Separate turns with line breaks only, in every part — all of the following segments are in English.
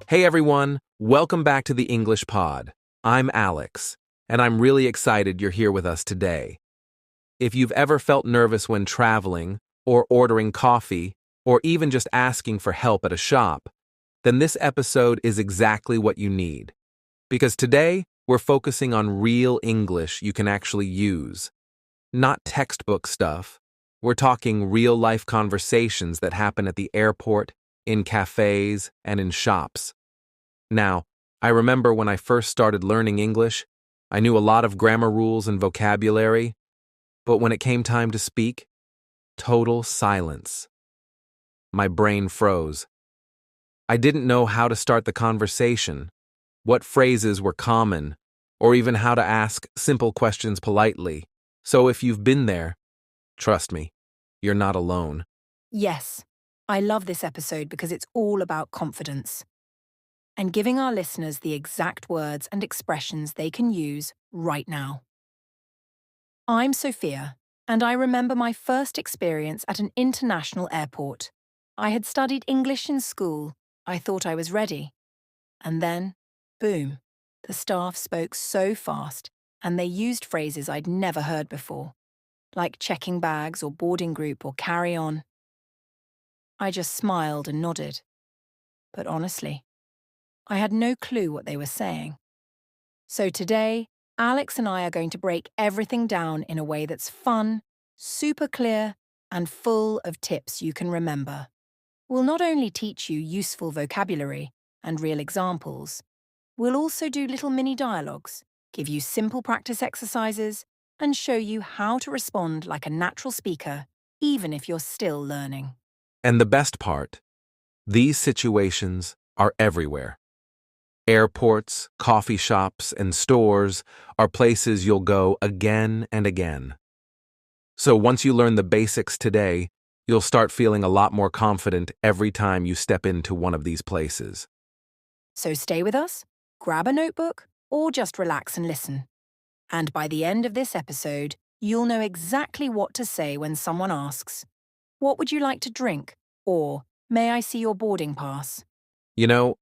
Hey everyone, welcome back to the English Pod. I'm Alex, and I'm really excited you're here with us today. If you've ever felt nervous when traveling, or ordering coffee, or even just asking for help at a shop, then this episode is exactly what you need. Because today, we're focusing on real English you can actually use. Not textbook stuff. We're talking real-life conversations that happen at the airport, in cafes, and in shops. Now, I remember when I first started learning English, I knew a lot of grammar rules and vocabulary, but when it came time to speak, total silence. My brain froze. I didn't know how to start the conversation, what phrases were common, or even how to ask simple questions politely. So if you've been there, trust me, you're not alone.
Yes, I love this episode because it's all about confidence and giving our listeners the exact words and expressions they can use right now. I'm Sophia, and I remember my first experience at an international airport. I had studied English in school. I thought I was ready. And then, boom, the staff spoke so fast, and they used phrases I'd never heard before, like checking bags or boarding group or carry on. I just smiled and nodded. But honestly, I had no clue what they were saying. So today, Alex and I are going to break everything down in a way that's fun, super clear, and full of tips you can remember. We'll not only teach you useful vocabulary and real examples, we'll also do little mini dialogues, give you simple practice exercises, and show you how to respond like a natural speaker, even if you're still learning.
And the best part, these situations are everywhere. Airports, coffee shops, and stores are places you'll go again and again. So once you learn the basics today, you'll start feeling a lot more confident every time you step into one of these places.
So stay with us, grab a notebook, or just relax and listen. And by the end of this episode, you'll know exactly what to say when someone asks, "What would you like to drink?" or "May I see your boarding pass?"
You know,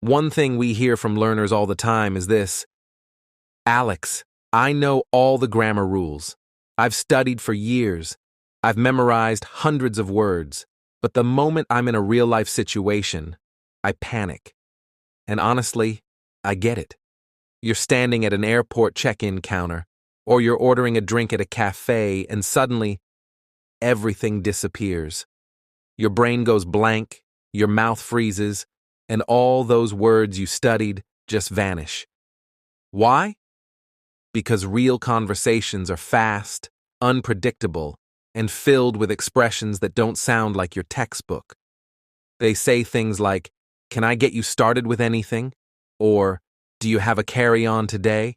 one thing we hear from learners all the time is this: Alex, I know all the grammar rules. I've studied for years. I've memorized hundreds of words. But the moment I'm in a real-life situation, I panic. And honestly, I get it. You're standing at an airport check-in counter, or you're ordering a drink at a cafe, and suddenly, everything disappears. Your brain goes blank, your mouth freezes, and all those words you studied just vanish. Why? Because real conversations are fast, unpredictable, and filled with expressions that don't sound like your textbook. They say things like, "Can I get you started with anything?" Or, "Do you have a carry-on today?"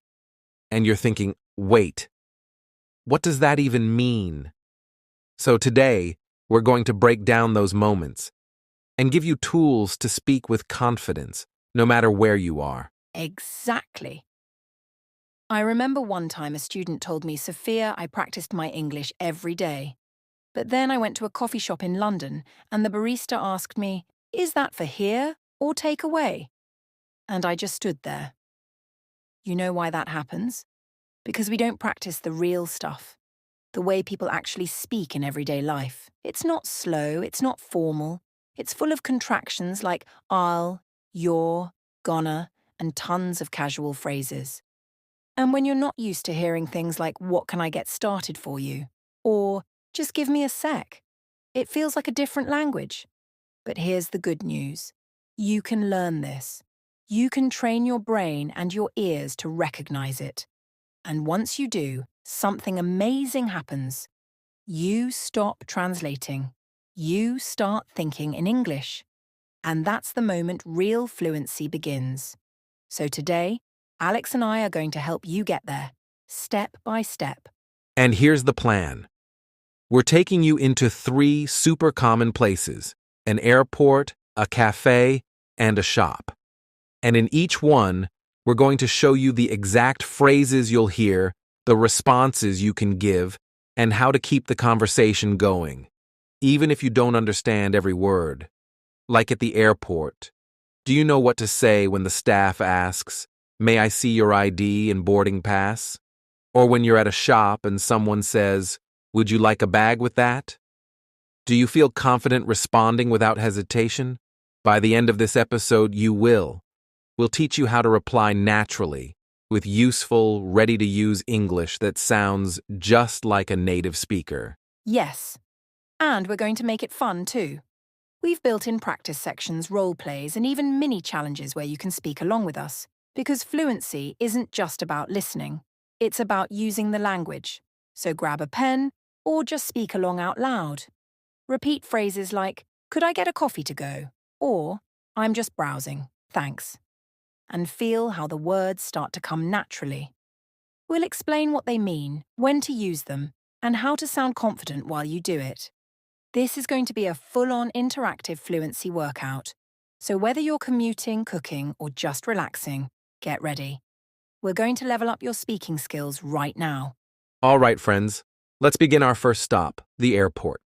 And you're thinking, wait, what does that even mean? So today, we're going to break down those moments and give you tools to speak with confidence, no matter where you are.
Exactly. I remember one time a student told me, "Sophia, I practiced my English every day." But then I went to a coffee shop in London and the barista asked me, "Is that for here or take away?" And I just stood there. You know why that happens? Because we don't practice the real stuff, the way people actually speak in everyday life. It's not slow, it's not formal. It's full of contractions like I'll, you're, gonna, and tons of casual phrases. And when you're not used to hearing things like, "What can I get started for you?" or "Just give me a sec," it feels like a different language. But here's the good news. You can learn this. You can train your brain and your ears to recognize it. And once you do, something amazing happens. You stop translating. You start thinking in English. And that's the moment real fluency begins. So today, Alex and I are going to help you get there, step by step.
And here's the plan. We're taking you into 3 super common places: an airport, a cafe, and a shop. And in each one, we're going to show you the exact phrases you'll hear, the responses you can give, and how to keep the conversation going, even if you don't understand every word. Like at the airport, Do you know what to say when the staff asks, "May I see your ID and boarding pass?" Or when you're at a shop and someone says, "Would you like a bag with that?" Do you feel confident responding without hesitation? By the end of this episode, you will. We'll teach you how to reply naturally, with useful, ready-to-use English that sounds just like a native speaker.
Yes. And we're going to make it fun too. We've built in practice sections, role plays, and even mini challenges where you can speak along with us. Because fluency isn't just about listening, it's about using the language. So grab a pen or just speak along out loud. Repeat phrases like, "Could I get a coffee to go?" Or, "I'm just browsing, thanks." And feel how the words start to come naturally. We'll explain what they mean, when to use them, and how to sound confident while you do it. This is going to be a full-on interactive fluency workout. So whether you're commuting, cooking, or just relaxing, get ready. We're going to level up your speaking skills right now.
All right, friends, let's begin our first stop, the airport.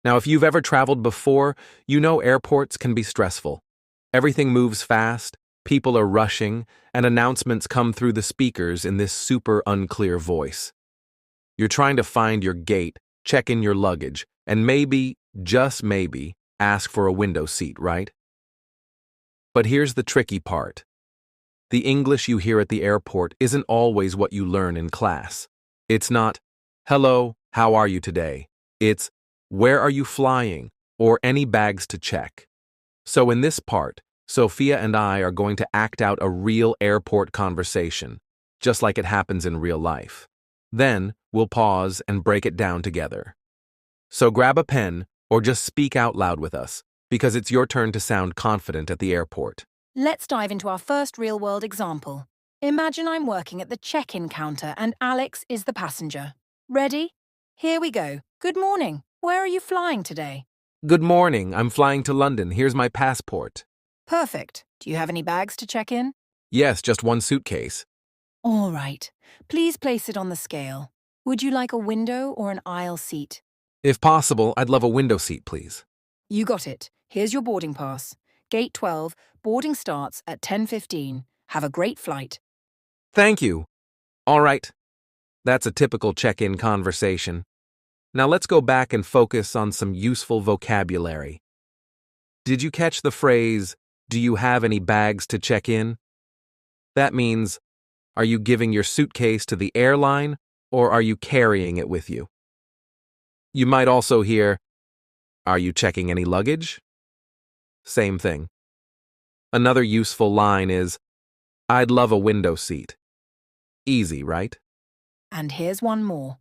Now, if you've ever traveled before, you know airports can be stressful. Everything moves fast, people are rushing, and announcements come through the speakers in this super unclear voice. You're trying to find your gate, check in your luggage, and maybe, just maybe, ask for a window seat, right? But here's the tricky part. The English you hear at the airport isn't always what you learn in class. It's not, "Hello, how are you today?" It's, "Where are you flying?" or "Any bags to check?" So in this part, Sophia and I are going to act out a real airport conversation, just like it happens in real life. Then, we'll pause and break it down together. So grab a pen or just speak out loud with us, because it's your turn to sound confident at the airport.
Let's dive into our first real-world example. Imagine I'm working at the check-in counter and Alex is the passenger. Ready? Here we go. Good morning. Where are you flying today?
Good morning, I'm flying to London. Here's my passport.
Perfect. Do you have any bags to check in?
Yes, just one suitcase.
All right. Please place it on the scale. Would you like a window or an aisle seat?
If possible, I'd love a window seat, please.
You got it. Here's your boarding pass. Gate 12, boarding starts at 10:15. Have a great flight.
Thank you. All right. That's a typical check-in conversation. Now let's go back and focus on some useful vocabulary. Did you catch the phrase, "Do you have any bags to check in?" That means, are you giving your suitcase to the airline or are you carrying it with you? You might also hear, "Are you checking any luggage?" Same thing. Another useful line is, "I'd love a window seat." Easy, right?
And here's one more.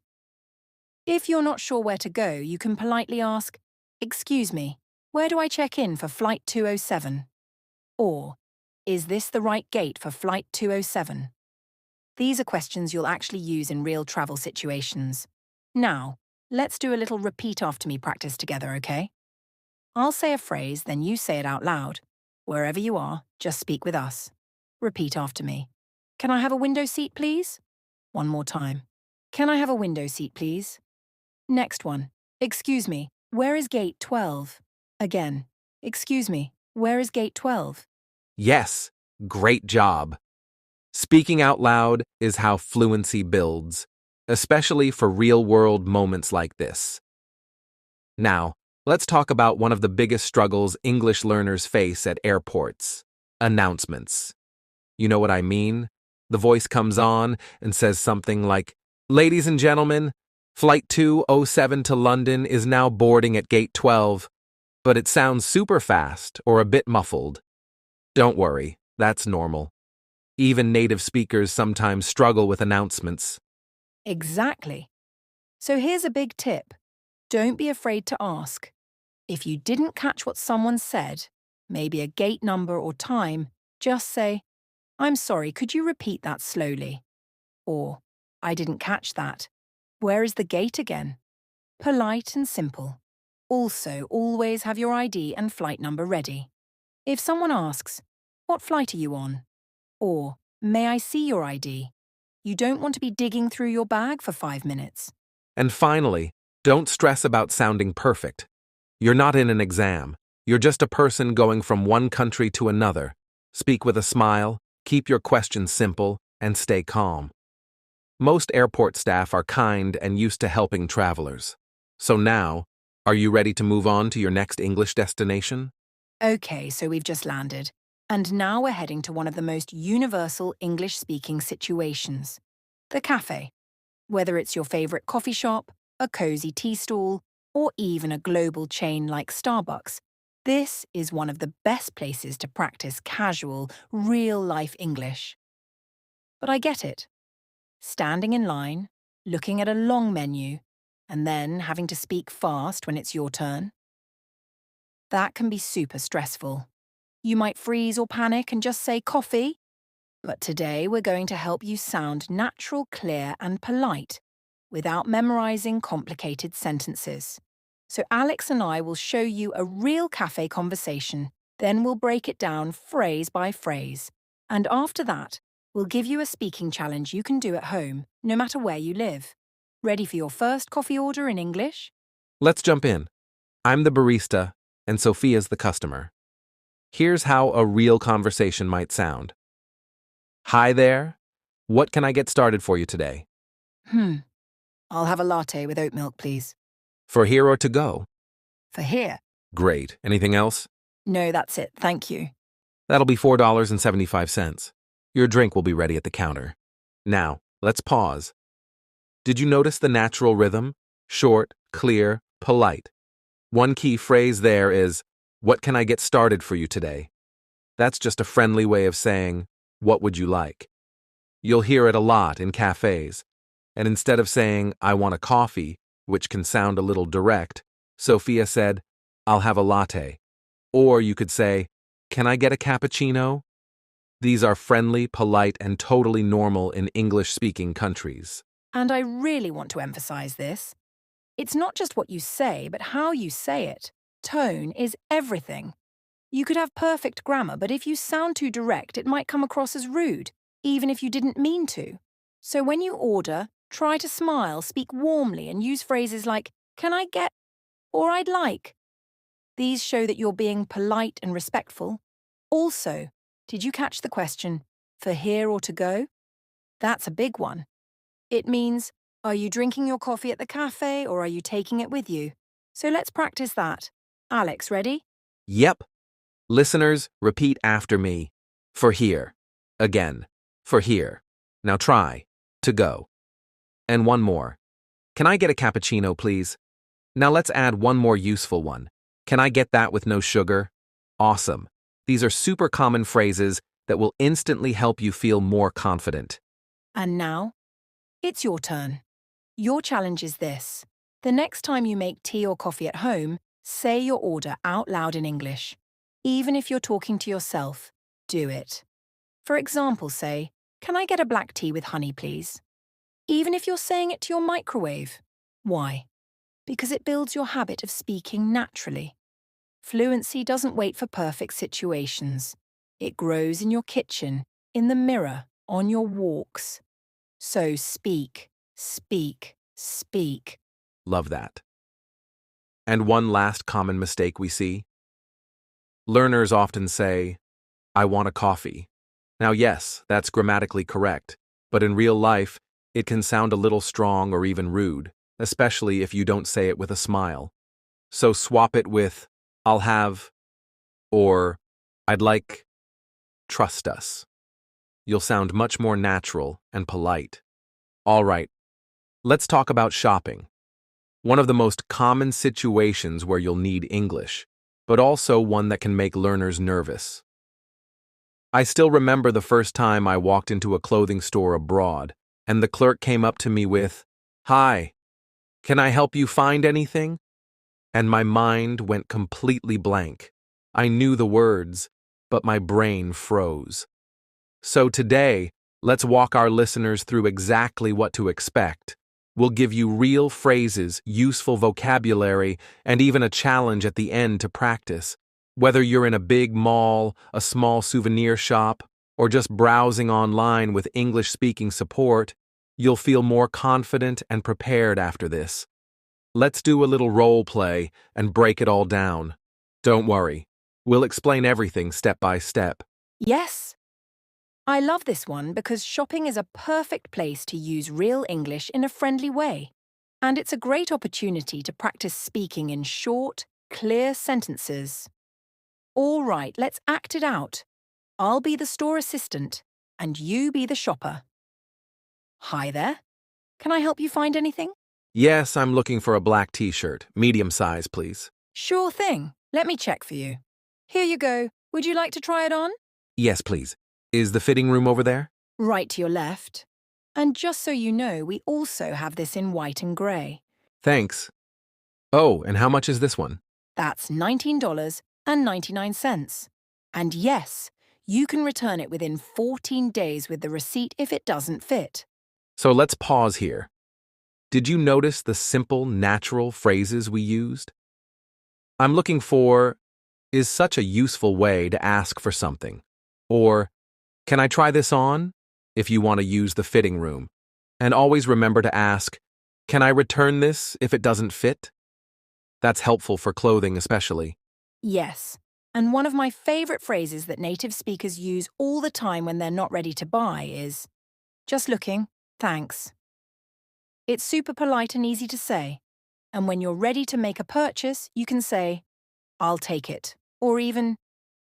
If you're not sure where to go, you can politely ask, "Excuse me, where do I check in for Flight 207? Or, "Is this the right gate for Flight 207? These are questions you'll actually use in real travel situations. Now, let's do a little repeat after me practice together, okay? I'll say a phrase, then you say it out loud. Wherever you are, just speak with us. Repeat after me. Can I have a window seat, please? One more time. Can I have a window seat, please? Next one. Excuse me, where is gate 12? Again. Excuse me, where is gate 12?
Yes, great job. Speaking out loud is how fluency builds, especially for real-world moments like this. Now, let's talk about one of the biggest struggles English learners face at airports: announcements. You know what I mean? The voice comes on and says something like, "Ladies and gentlemen, Flight 207 to London is now boarding at Gate 12, but it sounds super fast or a bit muffled." Don't worry, that's normal. Even native speakers sometimes struggle with announcements.
Exactly. So here's a big tip. Don't be afraid to ask. If you didn't catch what someone said, maybe a gate number or time, just say, "I'm sorry, could you repeat that slowly?" Or, "I didn't catch that. Where is the gate again?" Polite and simple. Also, always have your ID and flight number ready. If someone asks, "What flight are you on?" Or, "May I see your ID?" You don't want to be digging through your bag for 5 minutes.
And finally, don't stress about sounding perfect. You're not in an exam. You're just a person going from one country to another. Speak with a smile, keep your questions simple, and stay calm. Most airport staff are kind and used to helping travelers. So now, are you ready to move on to your next English destination?
Okay, so we've just landed. And now we're heading to one of the most universal English-speaking situations. The cafe. Whether it's your favorite coffee shop, a cozy tea stall, or even a global chain like Starbucks, this is one of the best places to practice casual, real-life English. But I get it. Standing in line, looking at a long menu, and then having to speak fast when it's your turn. That can be super stressful. You might freeze or panic and just say coffee. But today we're going to help you sound natural, clear, and polite without memorizing complicated sentences. So Alex and I will show you a real cafe conversation, then we'll break it down phrase by phrase. And after that, we'll give you a speaking challenge you can do at home, no matter where you live. Ready for your first coffee order in English?
Let's jump in. I'm the barista, and Sophia's the customer. Here's how a real conversation might sound. Hi there. What can I get started for you today?
I'll have a latte with oat milk, please.
For here or to go?
For here?
Great. Anything else?
No, that's it, thank you.
That'll be $4.75. Your drink will be ready at the counter. Now, let's pause. Did you notice the natural rhythm? Short, clear, polite. One key phrase there is, what can I get started for you today? That's just a friendly way of saying, what would you like? You'll hear it a lot in cafes. And instead of saying, I want a coffee, which can sound a little direct, Sophia said, I'll have a latte. Or you could say, can I get a cappuccino? These are friendly, polite, and totally normal in English-speaking countries.
And I really want to emphasize this. It's not just what you say, but how you say it. Tone is everything. You could have perfect grammar, but if you sound too direct, it might come across as rude, even if you didn't mean to. So when you order, try to smile, speak warmly, and use phrases like, can I get, or I'd like. These show that you're being polite and respectful. Also, did you catch the question, for here or to go? That's a big one. It means, are you drinking your coffee at the cafe or are you taking it with you? So let's practice that. Alex, ready?
Yep. Listeners, repeat after me. For here. Again. For here. Now try. To go. And one more. Can I get a cappuccino, please? Now let's add one more useful one. Can I get that with no sugar? Awesome. These are super common phrases that will instantly help you feel more confident.
And now, it's your turn. Your challenge is this. The next time you make tea or coffee at home, say your order out loud in English. Even if you're talking to yourself, do it. For example, say, can I get a black tea with honey, please? Even if you're saying it to your microwave. Why? Because it builds your habit of speaking naturally. Fluency doesn't wait for perfect situations. It grows in your kitchen, in the mirror, on your walks. So speak, speak, speak.
Love that. And one last common mistake we see. Learners often say, I want a coffee. Now yes, that's grammatically correct, but in real life, it can sound a little strong or even rude, especially if you don't say it with a smile. So swap it with, I'll have, or I'd like. Trust us. You'll sound much more natural and polite. All right, let's talk about shopping. One of the most common situations where you'll need English, but also one that can make learners nervous. I still remember the first time I walked into a clothing store abroad, and the clerk came up to me with, Hi, can I help you find anything? And my mind went completely blank. I knew the words, but my brain froze. So today, let's walk our listeners through exactly what to expect. We'll give you real phrases, useful vocabulary, and even a challenge at the end to practice. Whether you're in a big mall, a small souvenir shop, or just browsing online with English-speaking support, you'll feel more confident and prepared after this. Let's do a little role play and break it all down. Don't worry. We'll explain everything step by step.
Yes. I love this one because shopping is a perfect place to use real English in a friendly way. And it's a great opportunity to practice speaking in short, clear sentences. All right, let's act it out. I'll be the store assistant, and you be the shopper. Hi there. Can I help you find anything?
Yes, I'm looking for a black t-shirt. Medium size, please.
Sure thing. Let me check for you. Here you go. Would you like to try it on?
Yes, please. Is the fitting room over there?
Right to your left. And just so you know, we also have this in white and grey.
Thanks. Oh, and how much is this one?
That's $19.99. And yes, you can return it within 14 days with the receipt if it doesn't fit.
So let's pause here. Did you notice the simple, natural phrases we used? I'm looking for is such a useful way to ask for something. Or, can I try this on? If you want to use the fitting room. And always remember to ask, can I return this if it doesn't fit? That's helpful for clothing especially.
Yes. And one of my favourite phrases that native speakers use all the time when they're not ready to buy is, just looking, thanks. It's super polite and easy to say. And when you're ready to make a purchase, you can say, I'll take it. Or even,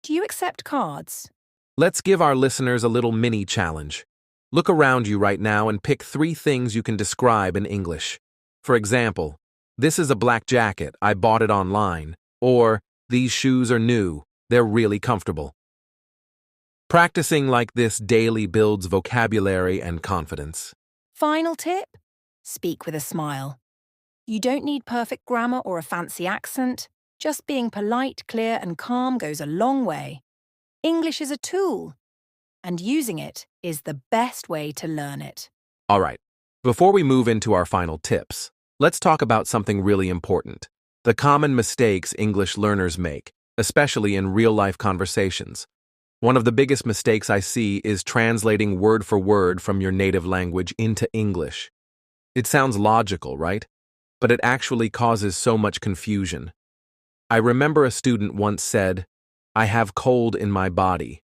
do you accept cards?
Let's give our listeners a little mini challenge. Look around you right now and pick 3 things you can describe in English. For example, this is a black jacket, I bought it online. Or, these shoes are new, they're really comfortable. Practicing like this daily builds vocabulary and confidence.
Final tip? Speak with a smile. You don't need perfect grammar or a fancy accent. Just being polite, clear, and calm goes a long way. English is a tool, and using it is the best way to learn it.
All right, before we move into our final tips, let's talk about something really important. The common mistakes English learners make, especially in real-life conversations. One of the biggest mistakes I see is translating word for word from your native language into English. It sounds logical, right? But it actually causes so much confusion. I remember a student once said, I have cold in my body,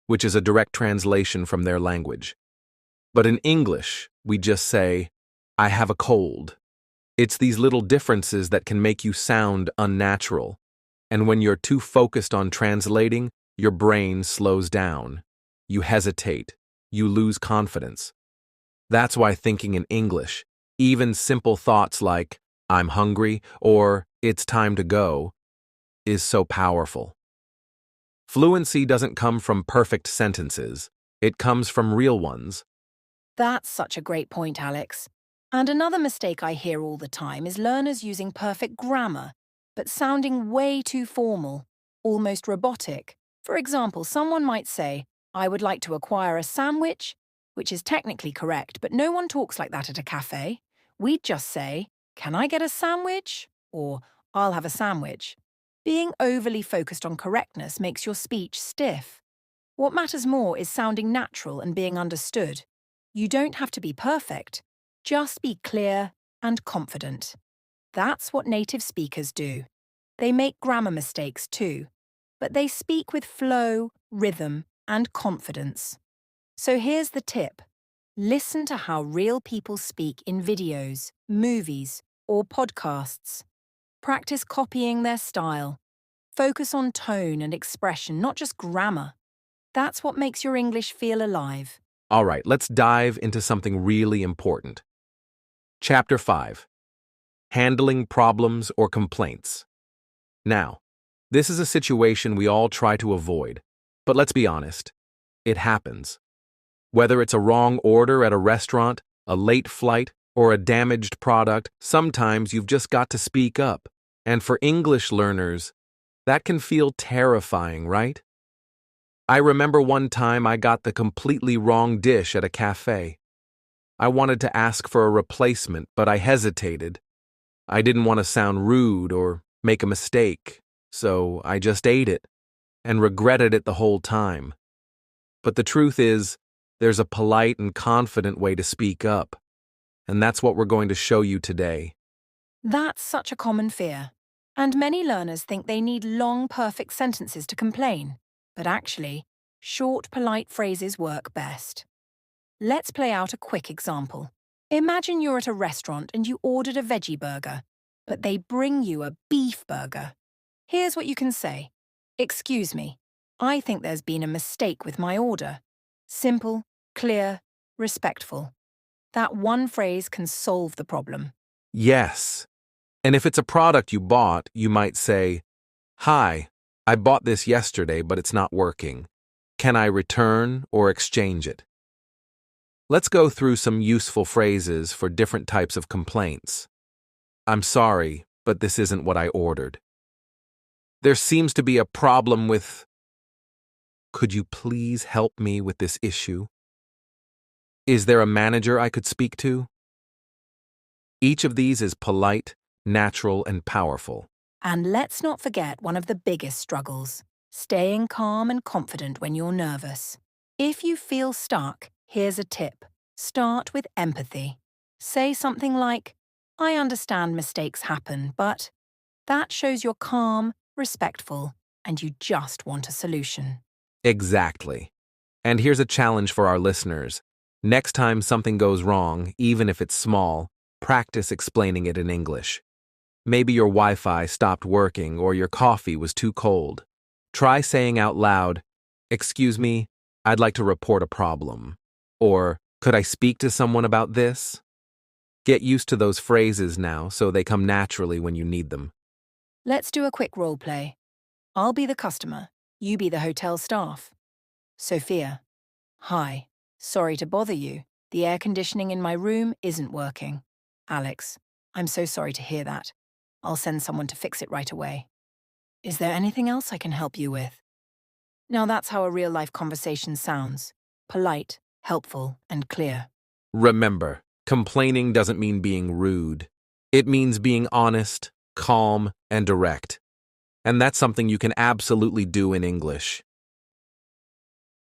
which is a direct translation from their language. But in English, we just say, I have a cold. It's these little differences that can make you sound unnatural. And when you're too focused on translating, your brain slows down. You hesitate. You lose confidence. That's why thinking in English, even simple thoughts like, I'm hungry or it's time to go, is so powerful. Fluency doesn't come from perfect sentences. It comes from real ones.
That's such a great point, Alex. And another mistake I hear all the time is learners using perfect grammar, but sounding way too formal, almost robotic. For example, someone might say, I would like to acquire a sandwich, which is technically correct, but no one talks like that at a cafe. We'd just say, can I get a sandwich? Or, I'll have a sandwich. Being overly focused on correctness makes your speech stiff. What matters more is sounding natural and being understood. You don't have to be perfect. Just be clear and confident. That's what native speakers do. They make grammar mistakes too, but they speak with flow, rhythm, and confidence. So here's the tip. Listen to how real people speak in videos, movies, or podcasts. Practice copying their style. Focus on tone and expression, not just grammar. That's what makes your English feel alive.
All right, let's dive into something really important. Chapter 5. Handling problems or complaints. Now, this is a situation we all try to avoid, but let's be honest, it happens. Whether it's a wrong order at a restaurant, a late flight, or a damaged product, sometimes you've just got to speak up. And for English learners, that can feel terrifying, right? I remember one time I got the completely wrong dish at a cafe. I wanted to ask for a replacement, but I hesitated. I didn't want to sound rude or make a mistake, so I just ate it and regretted it the whole time. But the truth is, there's a polite and confident way to speak up, and that's what we're going to show you today.
That's such a common fear. And many learners think they need long, perfect sentences to complain. But actually, short, polite phrases work best. Let's play out a quick example. Imagine you're at a restaurant and you ordered a veggie burger, but they bring you a beef burger. Here's what you can say. Excuse me, I think there's been a mistake with my order. Simple, clear, respectful. That one phrase can solve the problem.
Yes. And if it's a product you bought, you might say, "Hi, I bought this yesterday, but it's not working. Can I return or exchange it?" Let's go through some useful phrases for different types of complaints. "I'm sorry, but this isn't what I ordered." "There seems to be a problem with..." "Could you please help me with this issue?" "Is there a manager I could speak to?" Each of these is polite, natural, and powerful.
And let's not forget one of the biggest struggles, staying calm and confident when you're nervous. If you feel stuck, here's a tip. Start with empathy. Say something like, I understand mistakes happen, but that shows you're calm, respectful, and you just want a solution.
Exactly. And here's a challenge for our listeners. Next time something goes wrong, even if it's small, practice explaining it in English. Maybe your Wi-Fi stopped working or your coffee was too cold. Try saying out loud, "Excuse me, I'd like to report a problem." Or, "Could I speak to someone about this?" Get used to those phrases now so they come naturally when you need them.
Let's do a quick role play. I'll be the customer. You be the hotel staff. Sophia. Hi. Sorry to bother you. The air conditioning in my room isn't working. Alex. I'm so sorry to hear that. I'll send someone to fix it right away. Is there anything else I can help you with? Now that's how a real-life conversation sounds. Polite, helpful, and clear.
Remember, complaining doesn't mean being rude. It means being honest, calm, and direct. And that's something you can absolutely do in English.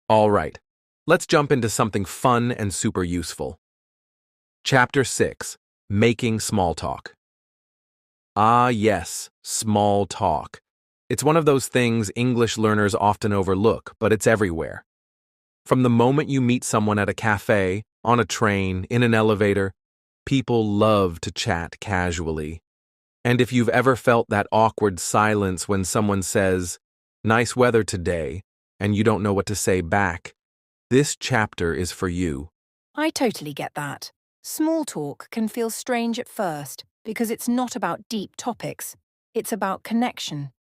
All right, let's jump into something fun and super useful. Chapter 6, Making Small Talk. Ah, yes, small talk. It's one of those things English learners often overlook, but it's everywhere. From the moment you meet someone at a cafe, on a train, in an elevator, people love to chat casually. And if you've ever felt that awkward silence when someone says, "Nice weather today," and you don't know what to say back, this chapter is for you.
I totally get that. Small talk can feel strange at first because it's not about deep topics. It's about connection.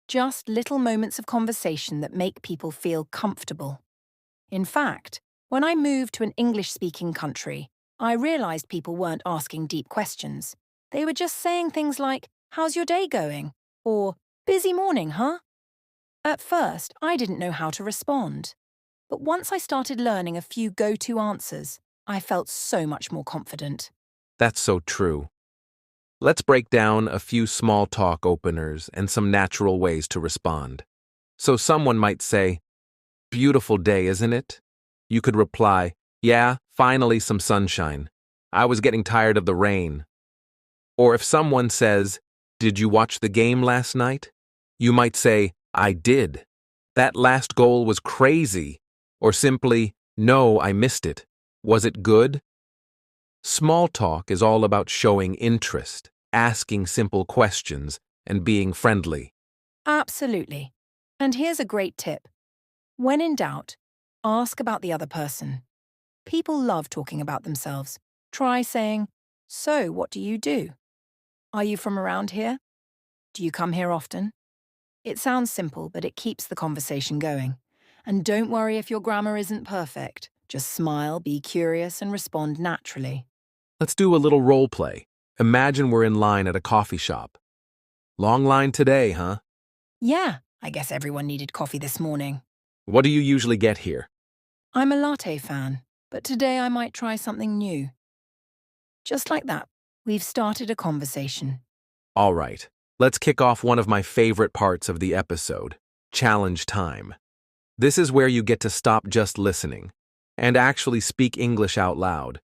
Just little moments of conversation that make people feel comfortable. In fact, when I moved to an English-speaking country, I realized people weren't asking deep questions. They were just saying things like, "How's your day going?" or "Busy morning, huh?" At first, I didn't know how to respond. But once I started learning a few go-to answers, I felt so much more confident.
That's so true. Let's break down a few small talk openers and some natural ways to respond. So someone might say, "Beautiful day, isn't it?" You could reply, "Yeah, finally some sunshine. I was getting tired of the rain." Or if someone says, "Did you watch the game last night?" You might say, "I did. That last goal was crazy." Or simply, "No, I missed it. Was it good?" Small talk is all about showing interest, asking simple questions, and being friendly.
Absolutely. And here's a great tip. When in doubt, ask about the other person. People love talking about themselves. Try saying, "So, what do you do? Are you from around here? Do you come here often?" It sounds simple, but it keeps the conversation going. And don't worry if your grammar isn't perfect. Just smile, be curious, and respond naturally.
Let's do a little role play. Imagine we're in line at a coffee shop. "Long line today, huh?
Yeah, I guess everyone needed coffee this morning.
What do you usually get here?"
I'm a latte fan, but today I might try something new. Just like that, we've started a conversation.
All right, let's kick off one of my favorite parts of the episode, challenge time. This is where you get to stop just listening and actually speak English out loud.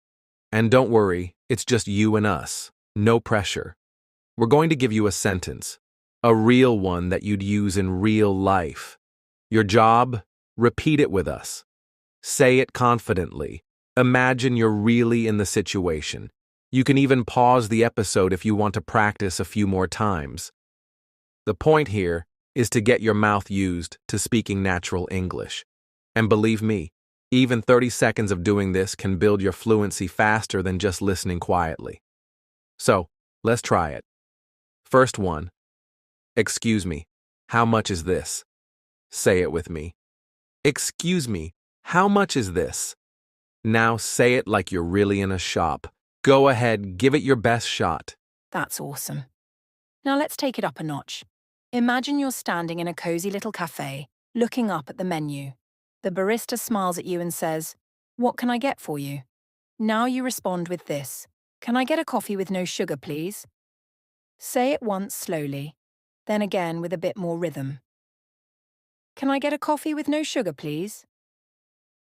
And don't worry, it's just you and us. No pressure. We're going to give you a sentence. A real one that you'd use in real life. Your job? Repeat it with us. Say it confidently. Imagine you're really in the situation. You can even pause the episode if you want to practice a few more times. The point here is to get your mouth used to speaking natural English. And believe me, even 30 seconds of doing this can build your fluency faster than just listening quietly. So, let's try it. First one. Excuse me, how much is this? Say it with me. Excuse me, how much is this? Now say it like you're really in a shop. Go ahead, give it your best shot.
That's awesome. Now let's take it up a notch. Imagine you're standing in a cozy little cafe, looking up at the menu. The barista smiles at you and says, "What can I get for you?" Now you respond with this, "Can I get a coffee with no sugar, please?" Say it once slowly, then again with a bit more rhythm. "Can I get a coffee with no sugar, please?"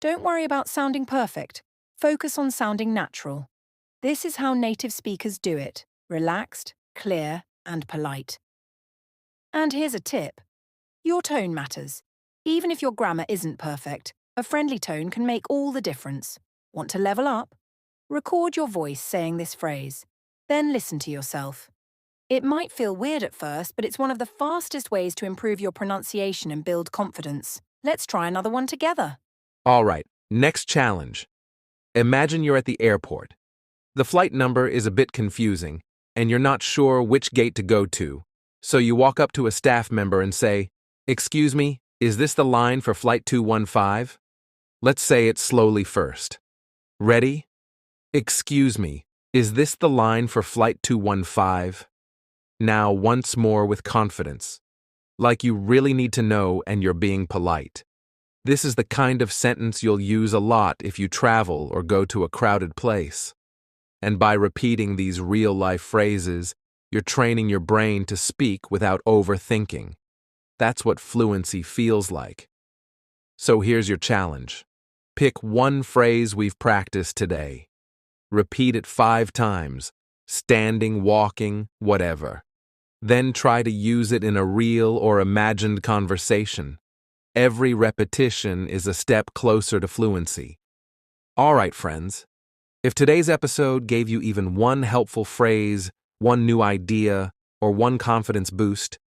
Don't worry about sounding perfect. Focus on sounding natural. This is how native speakers do it: relaxed, clear, and polite. And here's a tip. Your tone matters. Even if your grammar isn't perfect, a friendly tone can make all the difference. Want to level up? Record your voice saying this phrase. Then listen to yourself. It might feel weird at first, but it's one of the fastest ways to improve your pronunciation and build confidence. Let's try another one together.
All right, next challenge. Imagine you're at the airport. The flight number is a bit confusing, and you're not sure which gate to go to. So you walk up to a staff member and say, "Excuse me, is this the line for flight 215? Let's say it slowly first. Ready? Excuse me, is this the line for flight 215? Now once more with confidence, like you really need to know and you're being polite. This is the kind of sentence you'll use a lot if you travel or go to a crowded place. And by repeating these real-life phrases, you're training your brain to speak without overthinking. That's what fluency feels like. So here's your challenge. Pick one phrase we've practiced today. Repeat it 5 times, standing, walking, whatever. Then try to use it in a real or imagined conversation. Every repetition is a step closer to fluency. All right, friends. If today's episode gave you even one helpful phrase, one new idea, or one confidence boost,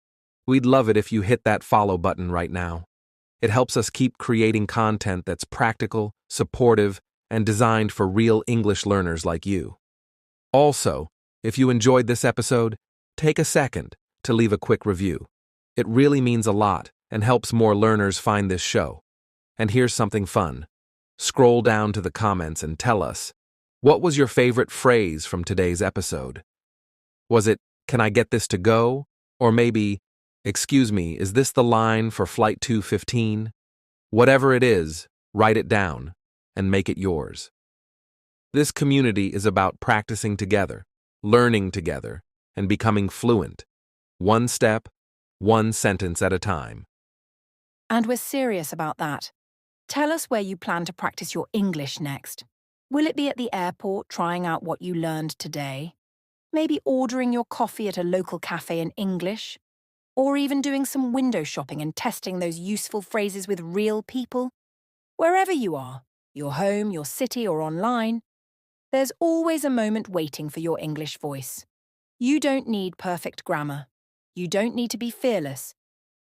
we'd love it if you hit that follow button right now. It helps us keep creating content that's practical, supportive, and designed for real English learners like you. Also, if you enjoyed this episode, take a second to leave a quick review. It really means a lot and helps more learners find this show. And here's something fun. Scroll down to the comments and tell us, what was your favorite phrase from today's episode? Was it, "Can I get this to go?" Or maybe, "Excuse me, is this the line for flight 215? Whatever it is, write it down and make it yours. This community is about practicing together, learning together, and becoming fluent. One step, one sentence at a time.
And we're serious about that. Tell us where you plan to practice your English next. Will it be at the airport trying out what you learned today? Maybe ordering your coffee at a local cafe in English? Or even doing some window shopping and testing those useful phrases with real people? Wherever you are, your home, your city, or online, there's always a moment waiting for your English voice. You don't need perfect grammar. You don't need to be fearless.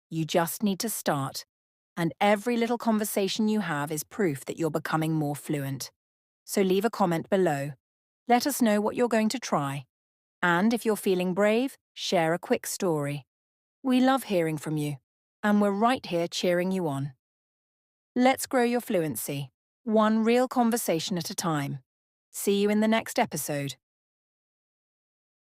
You just need to start. And every little conversation you have is proof that you're becoming more fluent. So leave a comment below. Let us know what you're going to try. And if you're feeling brave, share a quick story. We love hearing from you, and we're right here cheering you on. Let's grow your fluency, one real conversation at a time. See you in the next episode.